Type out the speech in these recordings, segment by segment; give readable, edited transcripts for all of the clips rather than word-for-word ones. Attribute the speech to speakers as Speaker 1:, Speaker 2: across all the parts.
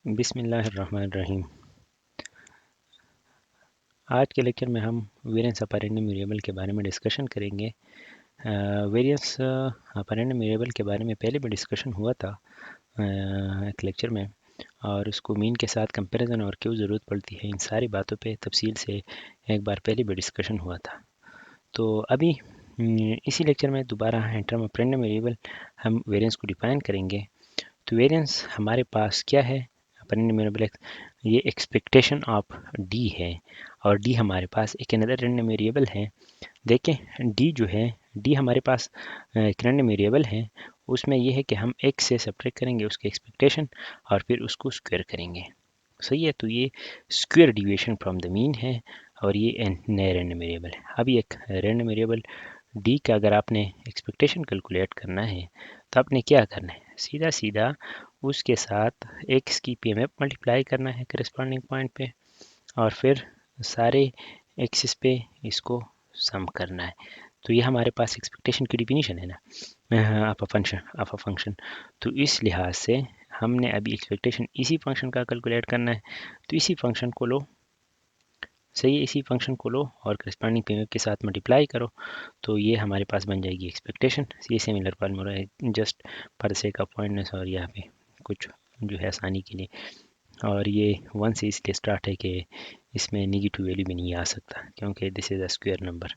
Speaker 1: बिस्मिल्लाहिर्रहमानिर्रहीम। आज के लेक्चर में हम वेरिएंस ऑफ रैंडम वेरिएबल के बारे में डिस्कशन करेंगे। वेरिएंस ऑफ रैंडम वेरिएबल के बारे में पहले भी डिस्कशन हुआ था एक लेक्चर में, और उसको मीन के साथ कंपैरिजन और क्यों ज़रूरत पड़ती है, इन सारी बातों पे तफसील से एक बार पहले भी डिस्कशन हुआ था। तो अभी इसी लेक्चर में दोबारा in term of random variable हम वेरिएंस को डिफाइन करेंगे। तो वेरिएंस हमारे पास क्या है, रैंडम वेरिएबल ये एक्सपेक्टेशन ऑफ डी है, और डी हमारे पास एक अनदर रैंडम वेरिएबल है। देखें डी जो है, डी हमारे पास एक रैंडम वेरिएबल है। उसमें यह है कि हम x से सब्ट्रैक्ट करेंगे उसके एक्सपेक्टेशन और फिर उसको स्क्वायर करेंगे। सही है, तो ये square deviation from the mean है, और ये नया रैंडम वेरिएबल है। अभी एक रैंडम वेरिएबल डी का अगर आपने एक्सपेक्टेशन कैलकुलेट करना है तो आपने क्या करना है, सीधा सीधा उसके साथ एक्स की पीएमएफ मल्टीप्लाई करना है करस्पॉन्डिंग पॉइंट पे, और फिर सारे एक्सिस पे इसको सम करना है। तो ये हमारे पास एक्सपेक्टेशन की डिफिनीशन है ना, ऑफ अ फंक्शन। तो इस लिहाज से हमने अभी एक्सपेक्टेशन इसी फंक्शन का कैलकुलेट करना है। तो इसी फंक्शन को लो, सही है, इसी फंक्शन को लो और करस्पॉन्डिंग पीएमएफ के साथ मल्टीप्लाई करो, तो ये हमारे पास बन जाएगी एक्सपेक्टेशन। ये सिमिलर फार्मूला है, जस्ट पर सेक ऑफ पॉइंटनेस और यहाँ पे कुछ जो है आसानी के लिए। और ये 1 से इसलिए स्टार्ट है कि इसमें नेगेटिव वैल्यू भी नहीं आ सकता क्योंकि this is a square number.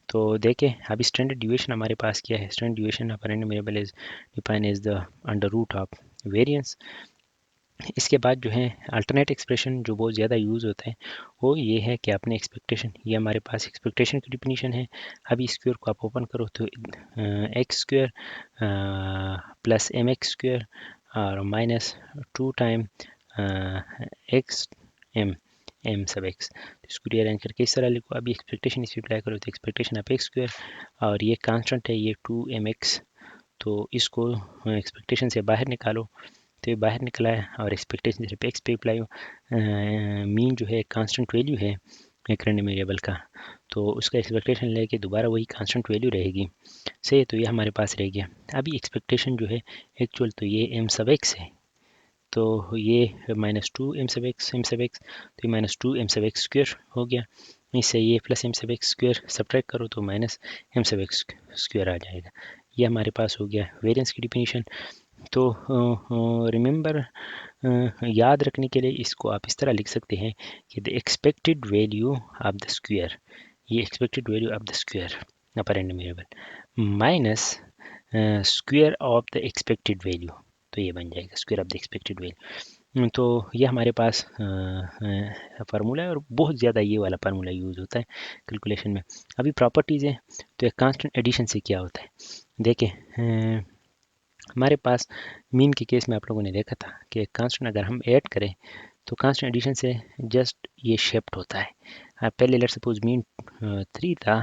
Speaker 1: तो देखें अभी स्टैंडर्ड डिविएशन हमारे पास क्या है। Standard deviation of random variable is define as the under root of variance. इसके बाद जो है अल्टरनेट एक्सप्रेशन जो बहुत ज़्यादा यूज़ होता है वो ये है कि अपने एक्सपेक्टेशन, ये हमारे पास एक्सपेक्टेशन की डिफिनीशन है। अभी स्क्वायर को आप ओपन करो तो X square plus M X square और माइनस 2 टाइम एक्स एम सब एक्स। तो इसको रीअरेंज करके इस तरह लिखो। अभी एक्सपेक्टेशन इस पर अप्लाई करो तो एक्सपेक्टेशन ऑफ एक्स स्क्वायर, और ये कांस्टेंट है ये 2mx, तो इसको एक्सपेक्टेशन से बाहर निकालो तो ये बाहर निकला है, और एक्सपेक्टेशन सिर्फ एक्स पे अप्लाई हो। मीन जो है कांस्टेंट वैल्यू है एक रैंडम वेरिएबल का, तो उसका एक्सपेक्टेशन लेके दोबारा वही कांस्टेंट वैल्यू रहेगी। सही है, तो ये हमारे पास रह गया। अभी एक्सपेक्टेशन जो है एक्चुअल, तो ये एम सब एक्स है, तो ये -2 एम सब एक्स, तो ये -2 m सब एक्स स्क्वायर हो गया। इससे ये प्लस एम सब एक्स स्क्वायर सब्ट्रैक्ट करो तो माइनस एम सब एक्स स्क्वायर आ जाएगा। ये हमारे पास हो गया वेरिएंस की डिफिनीशन। तो रिमेंबर, याद रखने के लिए इसको आप इस तरह लिख सकते हैं कि the expected value of the square, ये expected value of the square of random variable minus square of the expected value, तो ये बन जाएगा square of the expected value. तो ये हमारे पास फार्मूला है, और बहुत ज़्यादा ये वाला फार्मूला यूज़ होता है कैलकुलेशन में। अभी प्रॉपर्टीज़ है, तो एक कांस्टेंट एडिशन से क्या होता है देखें। हमारे पास मीन के केस में आप लोगों ने देखा था कि कांस्टेंट अगर हम ऐड करें तो कांस्टेंट एडिशन से जस्ट ये शिफ्ट होता है। पहले लेट सपोज मीन 3 था,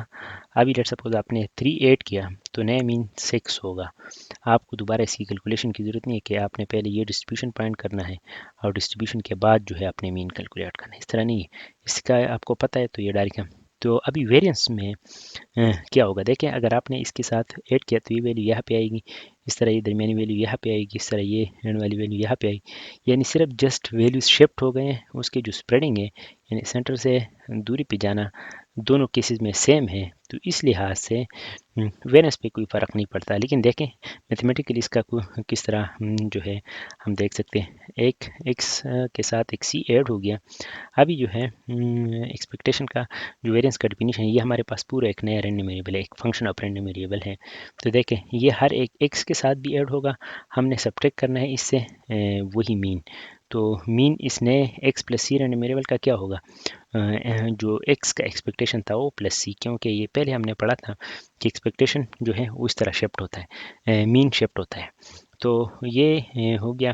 Speaker 1: अभी लेट सपोज आपने 3 ऐड किया तो नया मीन 6 होगा। आपको दोबारा इसकी कैलकुलेशन की ज़रूरत नहीं है कि आपने पहले ये डिस्ट्रीब्यूशन पॉइंट करना है और डिस्ट्रीब्यूशन के बाद जो है आपने मीन कैलकुलेट करना है, इस तरह नहीं है। इसका आपको पता है तो ये डायरेक्ट। तो अभी वेरिएंस में क्या होगा देखें, अगर आपने इसके साथ ऐड किया तो ये वैल्यू यहाँ पे आएगी, इस तरह ये दरमियानी वैल्यू यहाँ पे आएगी, इस तरह ये एंड वाली वैल्यू यहाँ पे आएगी। यानी सिर्फ जस्ट वैल्यूज शिफ्ट हो गए हैं, उसके जो स्प्रेडिंग है यानी सेंटर से दूरी पे जाना दोनों केसेस में सेम है। तो इस लिहाज से वेरिएंस पे कोई फ़र्क नहीं पड़ता। लेकिन देखें मैथमेटिकली इसका किस तरह जो है हम देख सकते हैं। एक एक्स के साथ एक सी ऐड हो गया। अभी जो है एक्सपेक्टेशन का जो वेरिएंस का डिफिनीशन है, ये हमारे पास पूरा एक नया रैंडम वेरिएबल है, एक फंक्शन ऑफ रैंडम वेरिएबल है। तो देखें ये हर एक एक्स के साथ भी ऐड होगा, हमने सब्ट्रैक्ट करना है इससे वही मीन। तो मीन इस नए एक्स प्लस सी रैंडम वेरिएबल का क्या होगा, जो एक्स का एक्सपेक्टेशन था वो प्लस सी, क्योंकि ये पहले हमने पढ़ा था कि एक्सपेक्टेशन जो है वो इस तरह शिफ्ट होता है, मीन शिफ्ट होता है। तो ये हो गया।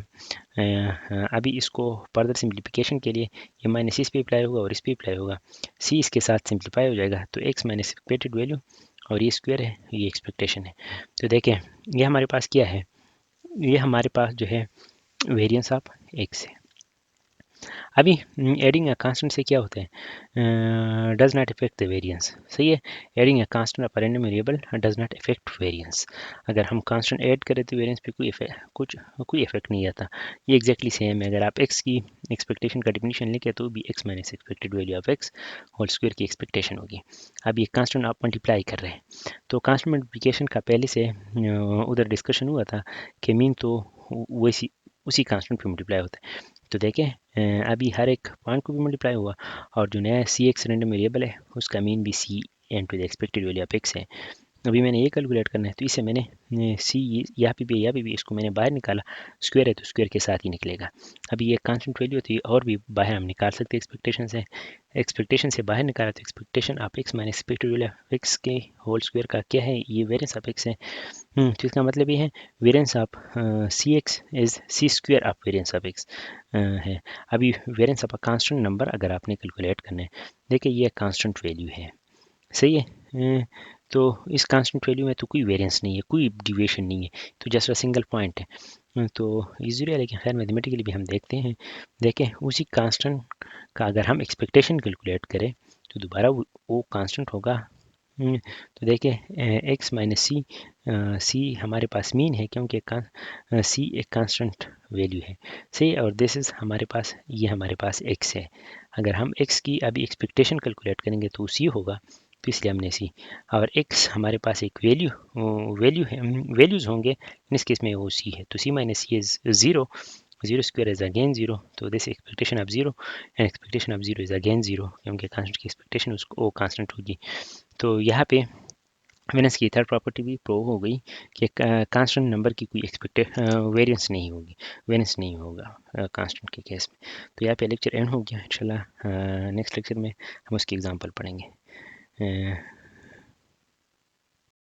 Speaker 1: अभी इसको फर्दर सिंप्लीफिकेशन के लिए ये माइनस इस पे अप्लाई होगा और इस पे अप्लाई होगा, सी इसके साथ सिंप्लीफाई हो जाएगा, तो एक्स माइनस एक्सपेक्टेड वैल्यू और ये स्क्वायर है, ये एक्सपेक्टेशन है। तो देखें ये हमारे पास क्या है, ये हमारे पास जो है वेरिएंस ऑफ एक्स है। अभी एडिंग अ कांस्टेंट से क्या होता है, does not effect the variance. सही है, adding a constant a random variable does not effect variance. अगर हम कांस्टेंट ऐड करें तो वेरिएंस पे कोई इफेक्ट नहीं आता। ये एग्जैक्टली सेम है। अगर आप एक्स की एक्सपेक्टेशन का डिफिनीशन लिखे तो भी X minus expected value of X whole square की एक्सपेक्टेशन होगी। अब ये कांस्टेंट आप मल्टीप्लाई कर रहे हैं तो कांस्टेंट मल्टीप्लिकेशन का पहले से उधर डिस्कशन हुआ था कि मीन तो वैसी उसी कांस्टेंट पे मल्टीप्लाई होता है। तो देखें अभी हर एक पॉइंट को भी मल्टीप्लाई हुआ और जो नया सी एक्स रेंडम वेरिएबल है उसका मीन भी C N to the expected value of X है। अभी मैंने ये कैलकुलेट करना है तो इसे मैंने सी यहाँ पे भी इसको मैंने बाहर निकाला, स्क्वायर है तो स्क्वायर के साथ ही निकलेगा। अभी ये कांस्टेंट वैल्यू होती है और भी बाहर हम निकाल सकते हैं एक्सपेक्टेशन से बाहर निकाला तो expectation of x minus expected value of x के होल स्क्वायर का क्या है, ये वेरिएंस ऑफ एक्स है। तो इसका मतलब ये है variance of C X is C square of variance of X है। अभी variance of a constant number अगर आपने कैलकुलेट करना है, देखिए ये कांस्टेंट वैल्यू है। सही है, तो इस कांस्टेंट वैल्यू में तो कोई वेरिएंस नहीं है, कोई डिविएशन नहीं है, तो जस्ट अ सिंगल पॉइंट है। तो यूजुअली लेकिन खैर मैथमेटिकली भी हम देखते हैं, देखें उसी कांस्टेंट का अगर हम एक्सपेक्टेशन कैलकुलेट करें तो दोबारा वो कांस्टेंट होगा। तो देखिए एक्स माइनस सी, सी हमारे पास मीन है क्योंकि सी एक कांस्टेंट वैल्यू है। सही, और दिस इज़ हमारे पास, ये हमारे पास एक्स है। अगर हम एक्स की अभी एक्सपेक्टेशन कैलकुलेट करेंगे तो सी होगा, तो इसलिए हमने सी। और एक्स हमारे पास एक वैल्यू है, वैल्यूज़ होंगे, इन इस केस में वो सी है, तो c minus c is zero, zero square is again zero, तो this expectation of zero and expectation of zero is again zero क्योंकि कांस्टेंट की एक्सपेक्टेशन उसको वो कांस्टेंट होगी। तो यहाँ पे वेनेस की थर्ड प्रॉपर्टी भी प्रूव हो गई कि कांस्टेंट नंबर की कोई एक्सपेक्टेड वेरिएंस नहीं होगी, वेरिएंस नहीं होगा कांस्टेंट के केस में। तो यहाँ पे लेक्चर एंड हो गया। इंशाल्लाह नेक्स्ट लेक्चर में हम उसकी एग्जांपल पढ़ेंगे।